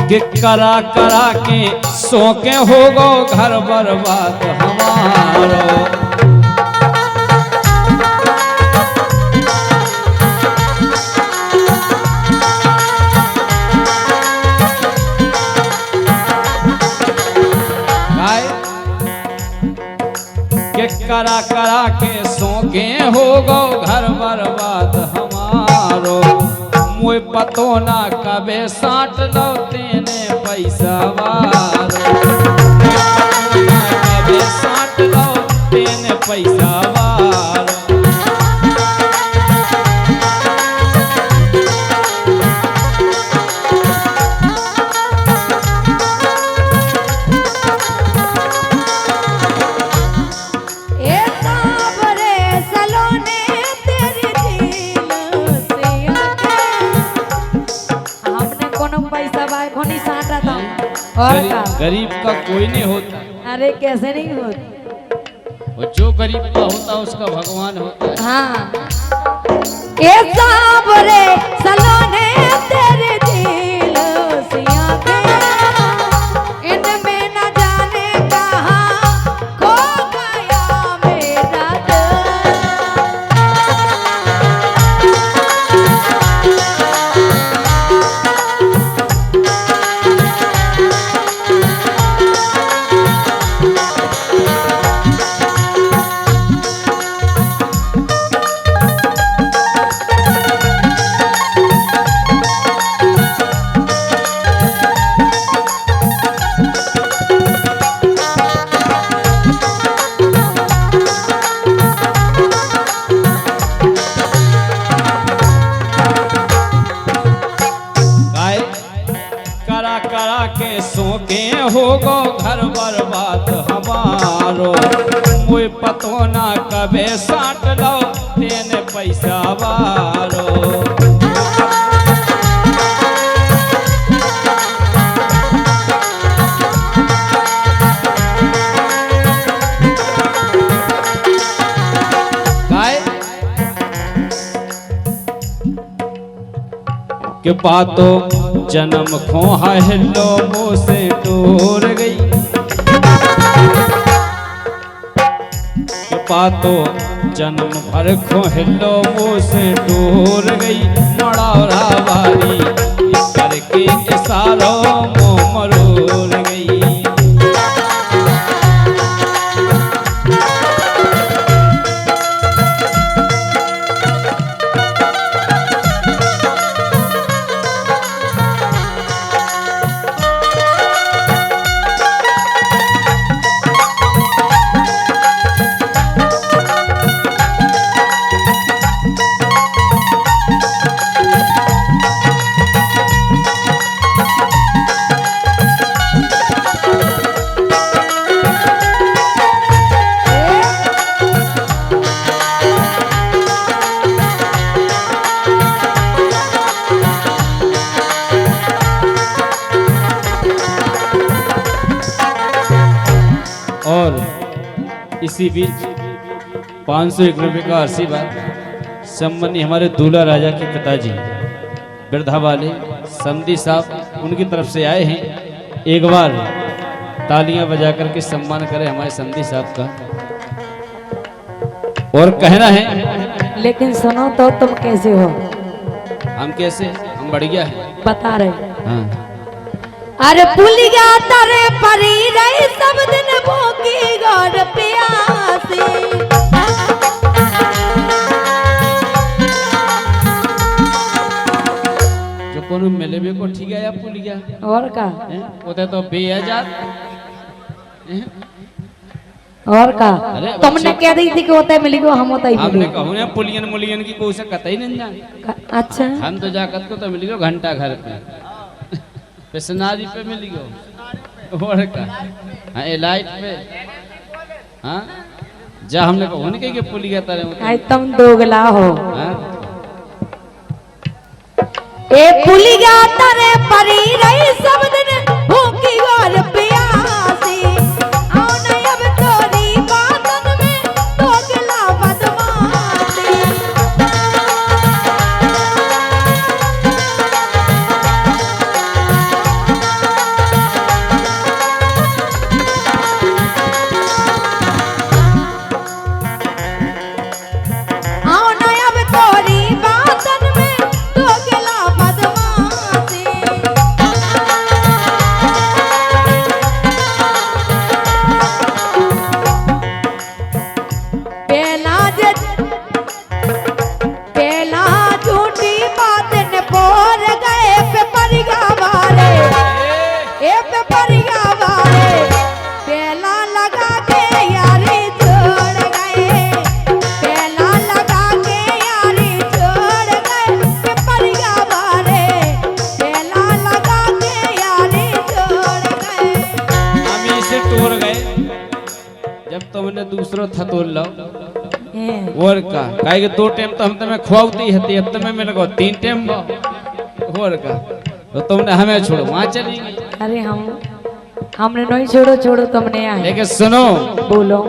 कि करा करा के सोके हो गो घर बर्बाद हमारो। कि करा करा के सोके हो गो घर बर्बाद हमारो। मुझे पतो ना कबे साट लो तेने पैसा वारो। कबे साट लो तेने पैसा वारो। और गरीब का कोई नहीं होता। अरे कैसे नहीं होता, वो जो गरीब का होता उसका भगवान होता है। हाँ ये साबरे सलोने तेरे दिल से आंखें, इनमें न जाने कहाँ खो गया मेरा सोके हो गो घर बर्बाद हमारो। मुझे पतो ना कबे साट लो तेने पैसा वारो। के बातों जन्म खोहा हिलो मुँह से टूर गई। के बातों जन्म भर खो हिलो मुँह से टूर गई। मड़ौरा वाली करके इशारों मुँह मरोड़ गई। और इसी बीच 501 रुपये का आशीर्वाद सम्मानी हमारे दूल्हा राजा के पिताजी बिरधा वाले समधी साहब उनकी तरफ से आए हैं। एक बार तालियां बजा करके सम्मान करें हमारे समधी साहब का। और कहना है लेकिन सुनो तो तुम कैसे हो? हम कैसे, हम बढ़िया है बता रहे। हाँ। अरे पुलिया तारे परी रही सब दिन भूखी गौर प्यासी। जो कोनो मिले भी को ठीक है या पुलिया और का होता तो बेहजार। और का अरे तुमने कह दी थी कि होता मिली को हम होता ही हमने मिली। कहूँ ना पुलियन मुलियन की कोई से कतई नहीं जान। अच्छा हम तो जाकत को तो मिली गो घंटा घर पे पेशनारी पे मिली गो। और का हाँ लाइट पे हाँ जा हमने कहा उनके के पुलिया तरह आई तुम दोगला हो। हाँ? ए पुलिया तारे परी रही सब दिन भूखी और प्यासी। आओ न अब तोरी बातन में दोगला बदमाशी। तुमने दूसरो था तो लो हैं। और का काहे के 2 टाइम तो हम तुम्हें खुआती हती अब तुम्हें में लगो 3 टाइम और का तो तुमने हमें छोड़ो वहां चली गई। अरे हमने नहीं छोड़ो छोड़ो तुमने आए। लेकिन सुनो बोलो।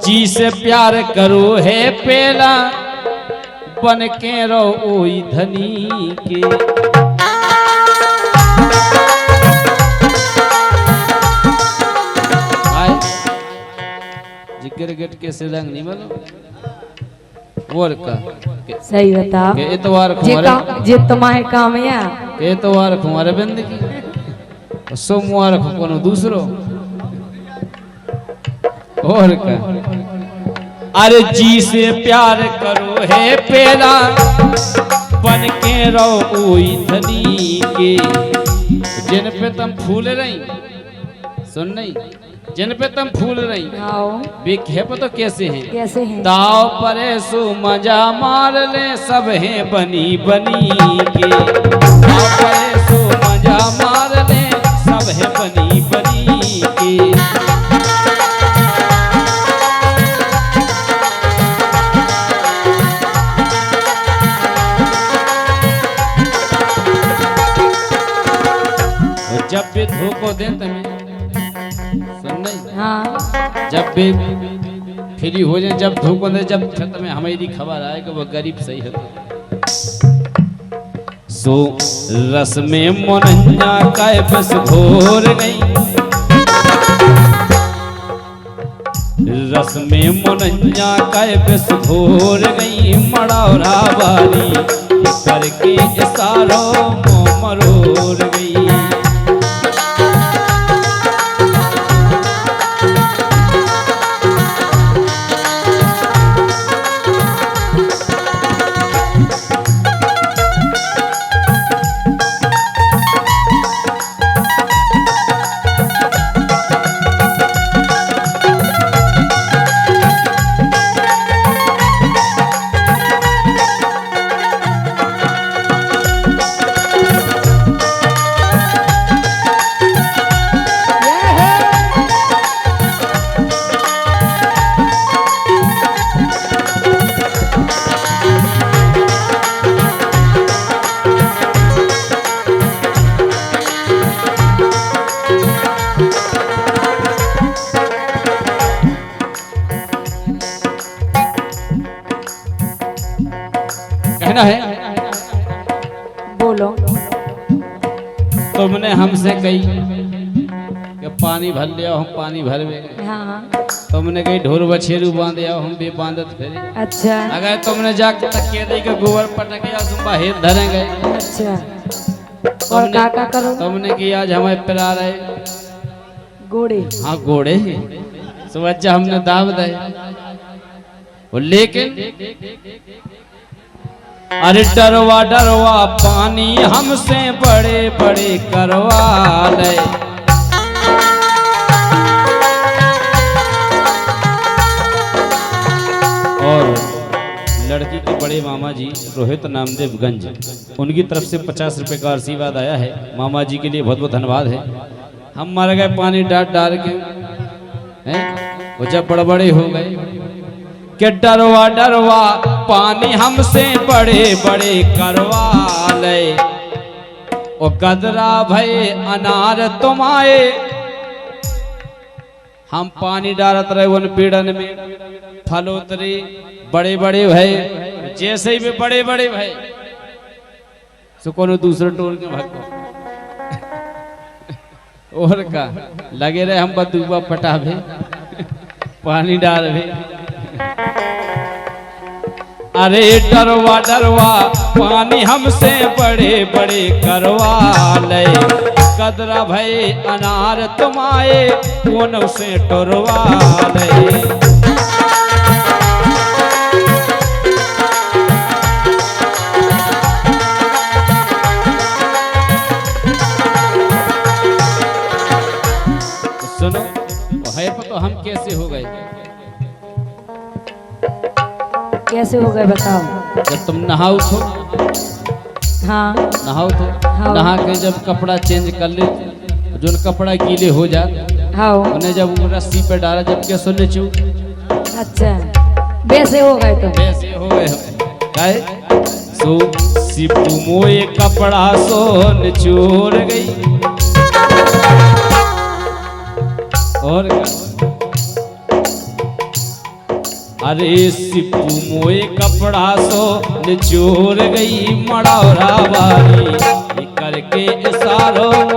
जी से प्यार करो है पेला बन के रहो ओई धनी के। जिक्र गेट के सिलंग नहीं बोलो और का सही बताओ। के इतवार जे तुम्हारे काम या के इतवार तुम्हारे बंदगी सोमवार को कोनो दूसरो और का। अरे जी से प्यार करो है पेला बन के रहो ओई धनी के। जिन पे तुम फूल रही सुन नहीं जिन पे तुम फूल रही वे तो कैसे हैं कैसे हैं दाव परे सो मजा मार ले सब हैं बनी बनी के। दाव परे सो मजा मार ले सब हैं बनी बनी के। जब भी धोखो दे तुम्हें सुन नहीं हाँ जब भी फ्री हो जाए जब धोखो दे जब तुम्हें हमारी खबर आए कि वो गरीब सही है सो रस में मोनन्या का बस घोर गई। रस में मोनन्या का बस घोर गई मड़ौरा वाली करके इशारों मरोड़ गई। कहना है बोलो। तुमने हमसे कही कि पानी भर लिया हम पानी भरवे हाँ तुमने कही ढोर बछेरू बांधे आओ हम भी बांधत फिरे। अच्छा अगर तुमने जाके तकिया दे के गोबर पटक या तुम बाहर धरेंगे। अच्छा और का करो तुमने की आज हमारे पिला रहे घोड़े। हाँ घोड़े सुबह हमने दाव दे लेकिन अरे डरवा डरवा पानी हमसे बड़े बड़े करवा ले। और लड़की के बड़े मामा जी रोहित नामदेवगंज उनकी तरफ से 50 रुपए का आशीर्वाद आया है। मामा जी के लिए बहुत बहुत धन्यवाद है। हम मर गए पानी डाल डाल के हैं वो जब बड़बड़े हो गए कि डरवा डरवा पानी हमसे बड़े बड़े करवा ले। ओ गदरा भय अनार तुम आए हम पानी डालत रहे उन पीड़न में फलोतरी बड़े बड़े भय जैसे ही भी बड़े बड़े भय सो कोनो दूसरे टोल के भाग और का लगे रहे हम बदुआ पटावे पानी डालवे। अरे डरवा डरवा पानी हमसे बड़े बड़े करवा ले। कदरा भई अनार तुम आए कौन से टोरवा ले। सुनो है तो हम कैसे हो गए कैसे हो गए बताओ। जब तुम नहाओ तो हाँ नहाओ तो हाँ। नहा के जब कपड़ा चेंज कर ले जो कपड़ा गीले हो जाए हाँ उन्हें जब रस्सी पे डाला जब के सुन चू अच्छा वैसे हो गए तो ऐसे हो गए हम काहे सो सिपू मोए कपड़ा सोन चोर गई और अरे सिपू मोए कपड़ा सोन चोर गई मड़ौरा वाली करके इशारों